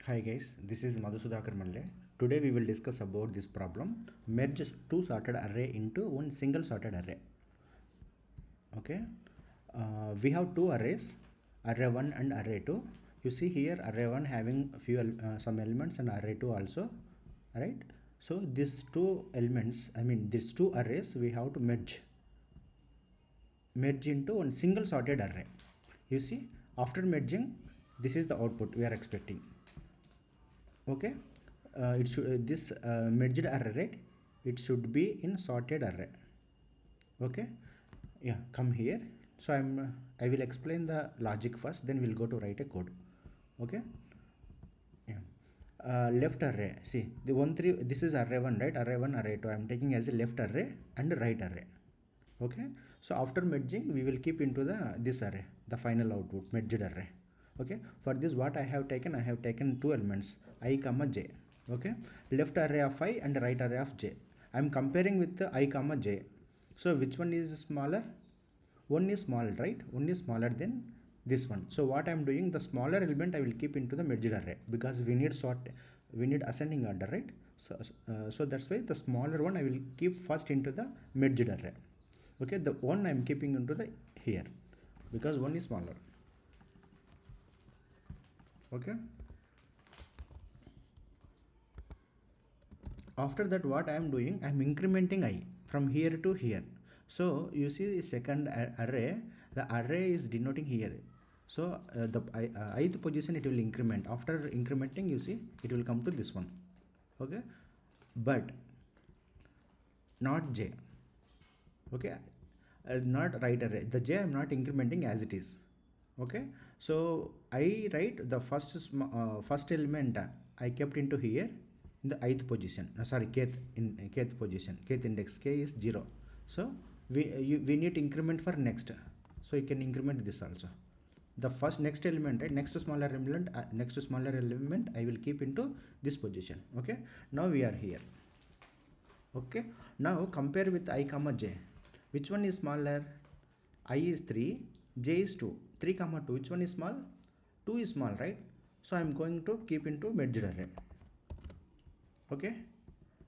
Hi guys, this is Madhusudhakar Malle. Today we will discuss about this problem. Merge two sorted array into one single sorted array. Okay, we have two arrays, array 1 and array 2. You see here array 1 having a few some elements and array 2 also, right? So these two elements, these two arrays we have to merge into one single sorted array. You see, after merging, this is the output we are expecting. Okay, it should this merged array, right? It should be in sorted array. Okay, yeah, come here. So I will explain the logic first, then we'll go to write a code. Okay, yeah. Left array, see the 1 3, this is array 1, right? Array 1, array 2 I'm taking as a left array and right array. Okay, so after merging we will keep into the this array the final output merged array. Okay, for this what I have taken two elements I comma j. Okay, left array of I and right array of j. I am comparing with the I comma j. So which one is smaller? One is small, right? One is smaller than this one. So what I am doing, the smaller element I will keep into the merged array, because we need ascending order, right? So that's why the smaller one I will keep first into the merged array. Okay, the one I am keeping into the here because one is smaller. Okay, after that what I am doing, I am incrementing I from here to here. So you see the second array, the array is denoting here. So the ith position it will increment. After incrementing, you see it will come to this one. Okay, but not j. Okay, not right array, the j I am not incrementing as it is. Okay, so I write the first element I kept into here in the ith position, kth position, kth index, k is 0. So we need to increment for next, so you can increment this also, the first next element, right? Next smaller element I will keep into this position. Okay, now we are here. Okay, now compare with I comma j. Which one is smaller? I is 3, j is 2. 3 comma 2, which one is small? 2 is small, right? So I am going to keep into merged array. Okay,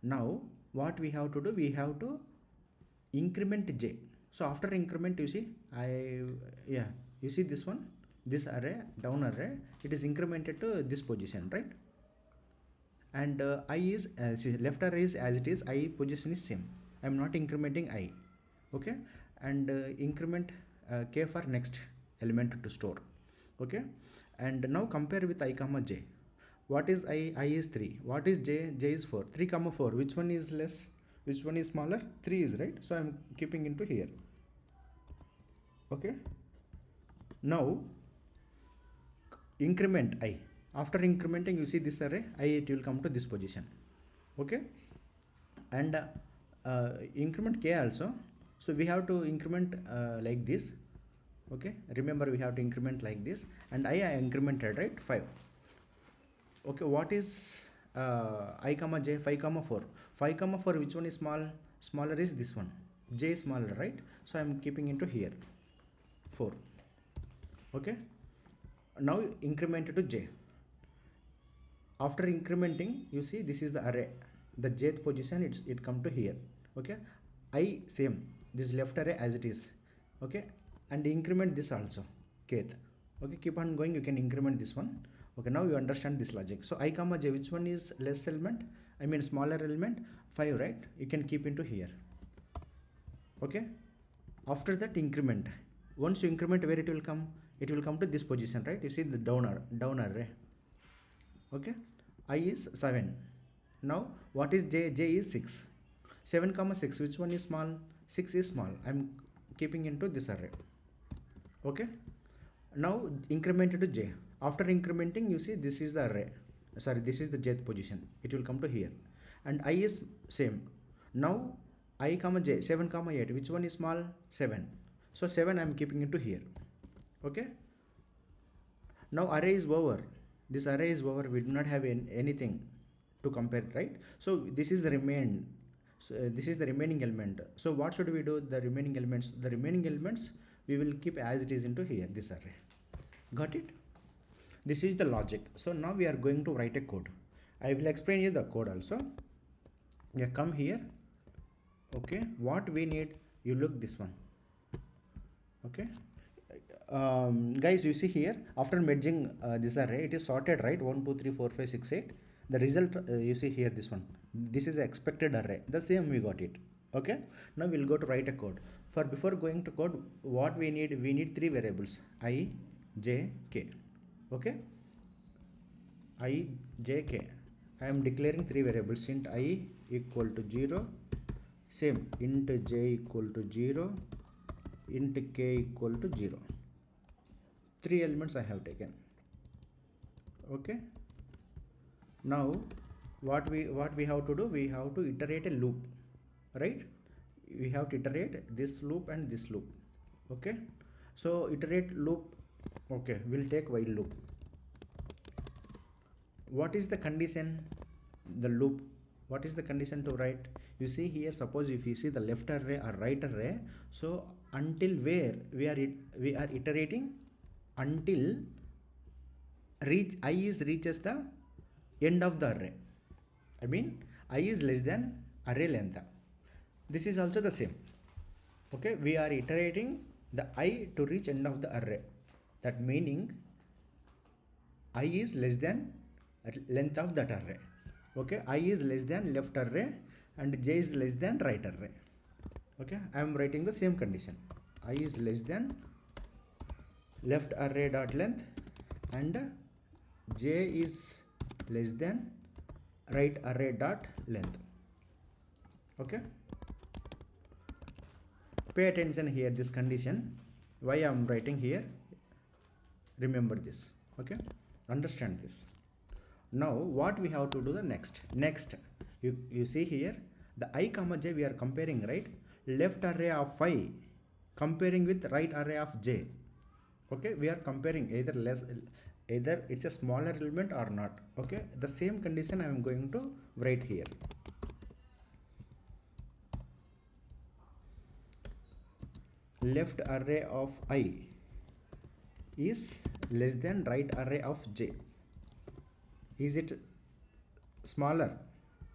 now what we have to do, we have to increment j. So after increment, you see you see this one, this array, down array, it is incremented to this position, right? And I is see, left array is as it is, I position is same, I am not incrementing I. Okay, and increment k for next element to store. Okay, and now compare with I comma j. What is I is 3, what is j is 4. 3 comma 4, which one is less, which one is smaller? 3 is, right? So I am keeping into here. Okay, now increment I. After incrementing, you see this array I, it will come to this position. Okay, and increment k also. So we have to increment like this. Okay, remember we have to increment like this, and I incremented, right? 5. Okay, what is I comma j? 5 comma 4. 5 comma 4, which one is smaller is this one, j is smaller, right? So I am keeping into here 4. Okay, now increment to j. After incrementing, you see this is the array, the jth position, it come to here. Okay, I same, this left array as it is. Okay, and increment this also, kth. Okay, keep on going, you can increment this one. Okay, now you understand this logic. So I comma j, which one is less element, smaller element? 5, right? You can keep into here. Okay, after that increment, once you increment, where it will come? It will come to this position, right? You see the down array. Okay, I is 7. Now what is j? J is 6. 7 comma 6, which one is small? 6 is small, I am keeping into this array. Okay, now increment to j. After incrementing, you see this is the array, this is the jth position, it will come to here, and I is same. Now I comma j, 7 comma 8, which one is small? 7. So 7 I am keeping into here. Okay, now array is over, this array is over, we do not have anything to compare, right? So this is the this is the remaining element. So what should we do? The remaining elements we will keep as it is into here, this array. Got it? This is the logic. So now we are going to write a code. I will explain you the code also. Yeah, come here. Okay, what we need, you look this one. Okay, guys, you see here, after merging this array, it is sorted, right? 1 2 3 4 5 6 8. The result, you see here, this one, this is the expected array, the same we got it. Okay, now we'll go to write a code. For before going to code, what we need three variables, I, j, k. Okay, I, j, k. I am declaring three variables, int I equal to 0, same int j equal to 0, int k equal to 0. Three elements I have taken. Okay, now what we have to do, we have to iterate a loop, right? We have to iterate this loop and this loop. Okay, so iterate loop. Okay, we'll take while loop. What is the condition? The loop, what is the condition to write? You see here, suppose if you see the left array or right array, so until where we are iterating, until I is reaches the end of the array. I mean I is less than array length. This is also the same. Okay, we are iterating the I to reach end of the array. That meaning I is less than length of that array. Okay, I is less than left array and j is less than right array. Okay, I am writing the same condition. I is less than left array dot length and j is less than right array dot length. Okay, pay attention here, this condition, why I am writing here, remember this. Okay, understand this. Now what we have to do the next, you see here, the I comma j we are comparing, right? Left array of I comparing with right array of j. Okay, we are comparing either it's a smaller element or not. Okay, the same condition I am going to write here. Left array of I is less than right array of j. Is it smaller?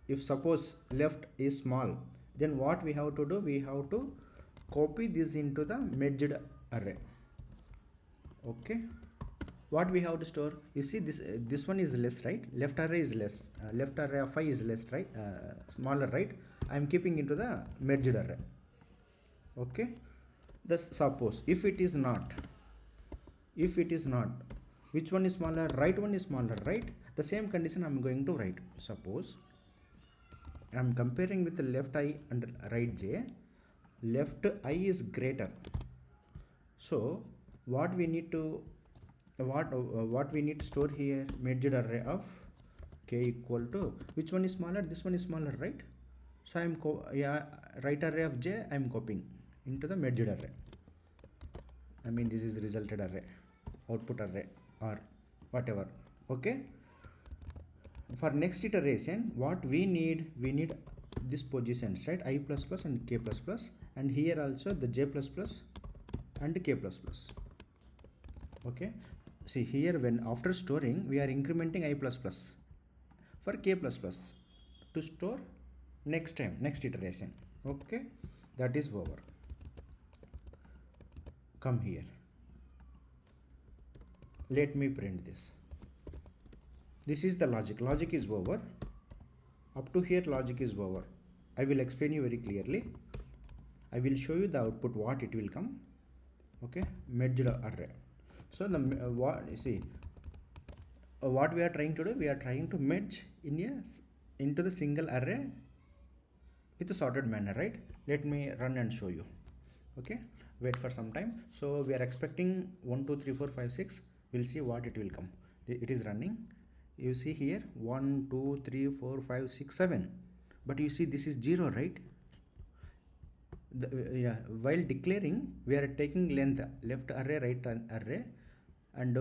If suppose left is small, then what we have to do, we have to copy this into the merged array. Okay, what we have to store, you see this one is less, right? Left array is less, left array of I is less, right? Smaller, right? I am keeping into the merged array. Okay, thus suppose if it is not, which one is smaller? Right one is smaller, right? The same condition I am going to write. Suppose I am comparing with the left I and right j, left I is greater. So what we need to store here, merged array of k equal to, which one is smaller? This one is smaller, right? So I am right array of j I am copying into the merged array. I mean this is resulted array, output array or whatever. Okay, for next iteration what we need this positions, right? I plus plus and k plus plus, and here also the j plus plus and k plus plus. Okay, see here, when after storing we are incrementing I plus plus for k plus plus to store next time, next iteration. Okay, that is over. Come here, let me print this. This is the logic is over. Up to here logic is over. I will explain you very clearly. I will show you the output, what it will come. Okay, merged array. So the what we are trying to do, we are trying to merge into the single array with a sorted manner, right? Let me run and show you. Okay, wait for some time. So we are expecting 1 2 3 4 5 6. We'll see what it will come. It is running. You see here 1 2 3 4 5 6 7, but you see this is 0, right? While declaring we are taking length, left array, right array, and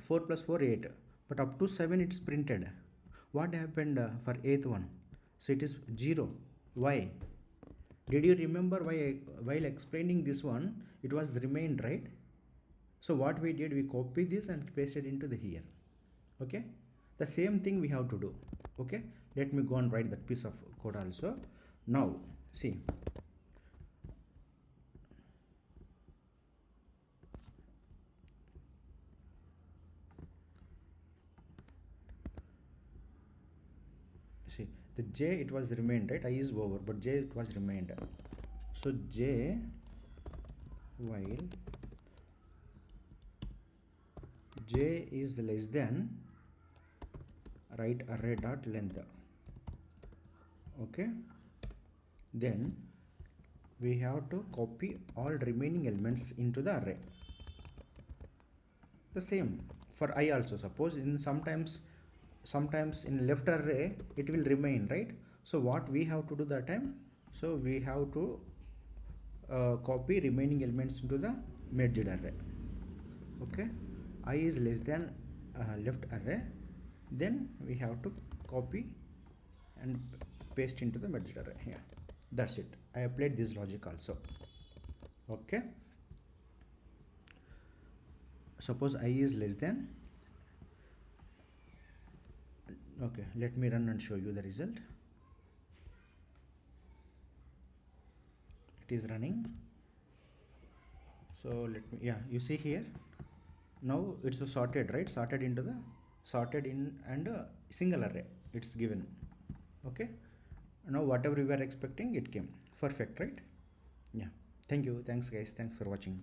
4 plus 4 8, but up to 7 it's printed. What happened for 8th one? So it is 0. Why? Did you remember why while explaining this one it was remained, right? So what we did, we copied this and pasted into the here. Okay, the same thing we have to do. Okay, let me go and write that piece of code also. Now see, see, the j it was remained, right? I is over, but j it was remained. So j while j is less than write array dot length. Okay, then we have to copy all remaining elements into the array. The same for I also. Suppose in sometimes in left array it will remain, right? So what we have to do that time, so we have to copy remaining elements into the merged array. Okay, I is less than left array, then we have to copy and paste into the merged array. Yeah, that's it. I applied this logic also. Okay, suppose I is less than, okay, let me run and show you the result. It is running. So let me, yeah, you see here, now it's a sorted, right? Sorted into the sorted in and single array it's given. Okay, now whatever we were expecting it came perfect, right? Yeah, thank you, thanks guys, thanks for watching.